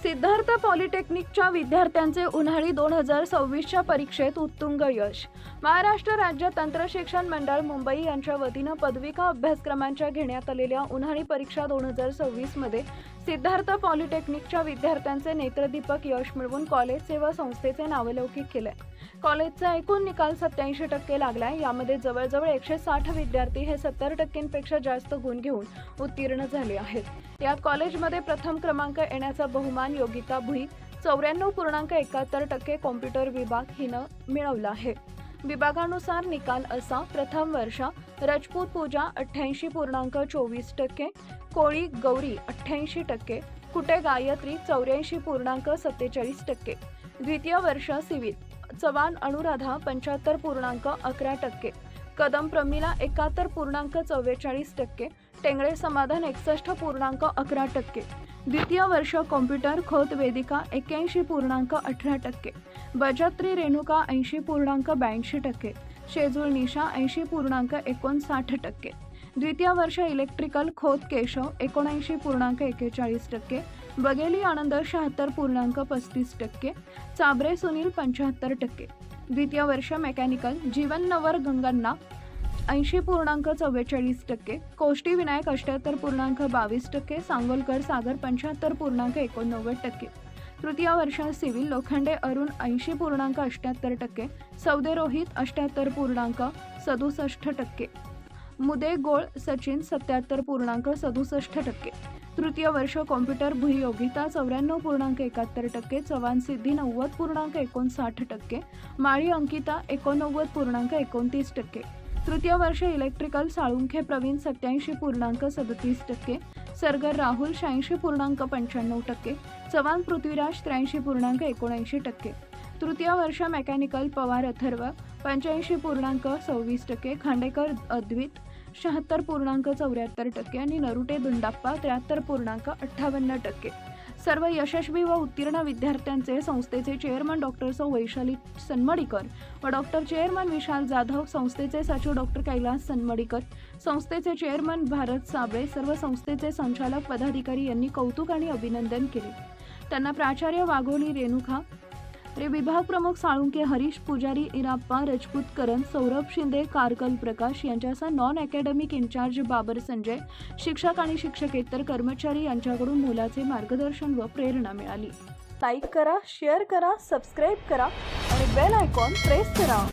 सिद्धार्थ पॉलिटेक्निकच्या विद्यार्थ्यांचे उन्हाळी 2026च्या परीक्षेत उत्तुंग यश. महाराष्ट्र राज्य तंत्र शिक्षण मंडळ मुंबई यांच्या वतीनं पदविका अभ्यासक्रमांच्या घेण्यात आलेल्या उन्हाळी परीक्षा 2026 मध्ये सिद्धार्थ पॉलिटेक्निकच्या विद्यार्थ्यांचे नेत्रदीपक यश मिळवून कॉलेज सेवा संस्थेचे नावलौकिक केले. कॉलेजचा एकूण निकाल 87% लागलाय. यामध्ये जवळजवळ 160 विद्यार्थी हे 70%पेक्षा जास्त गुण घेऊन उत्तीर्ण झाले आहेत. यात कॉलेजमध्ये प्रथम क्रमांक येण्याचा बहुमान योगिता भुई 94.71% कॉम्प्युटर विभाग हिनं मिळवला आहे. विभागानुसार निकाल असा: प्रथम वर्ष राजपूत पूजा 88.24%, कोळी गौरी 88%, कुटे गायत्री 84.47%, द्वितीय वर्ष सिव्हिल चव्हाण अनुराधा 75.11%, कदम प्रमिला 71.44%, टेंगळे समाधान 61.11%, द्वितीय वर्ष कॉम्प्युटर खोत वेदिका 81.18%, बजात्री रेणुका 80.82%, शेजूळ निशा 80.59%, द्वितीय वर्ष इलेक्ट्रिकल खोत केशव 79.41%, बघेली आनंद 76.35%, चाबरे सुनील 75%, द्वितीय वर्ष मेकॅनिकल जीवन नवर गंगांना 80.44%, कोष्टी विनायक 78.22%, सांगोलकर सागर 75.89%, तृतीय वर्ष सिव्हिल लोखंडे अरुण 80.78%, सौदे रोहित 78.67%, मुदे गोळ सचिन 77.67%, तृतीय वर्ष कॉम्प्युटर भुई योगिता 94.71%, चव्हाण सिद्धी 90.59%, माळी अंकिता 89.29%, तृतीय वर्ष इलेक्ट्रिकल साळुंखे प्रवीण 87.37%, सरगर राहुल 86.95%, चव्हाण पृथ्वीराज 83.79%, तृतीय वर्ष मेकॅनिकल पवार अथर्व 85.26%, खांडेकर अद्वित 76.74% आणि नरुटे दुंडाप्पा 73.58%. सर्व यशस्वी व उत्तीर्ण विद्यार्थ्यांचे संस्थेचे चेअरमन डॉक्टर सौ वैशाली सनमडीकर व डॉक्टर चेअरमन विशाल जाधव, संस्थेचे सचिव डॉक्टर कैलास सनमडीकर, संस्थेचे चेअरमन भारत साबळे, सर्व संस्थेचे संचालक पदाधिकारी यांनी कौतुक आणि अभिनंदन केले. त्यांना प्राचार्य वाघोली रेणुका, विभाग प्रमुख साळुंके हरीश, पुजारी इराप्पा राजपूतकरण, सौरभ शिंदे, कारकल प्रकाश यांच्यासह non academic incharge Babar Sanjay, शिक्षक आणि शिक्षकेतर कर्मचारी यांच्याकडून मोलाचे मार्गदर्शन व प्रेरणा मिळाली. लाईक करा, शेअर करा, सबस्क्राईब करा आणि बेल आयकॉन प्रेस करा.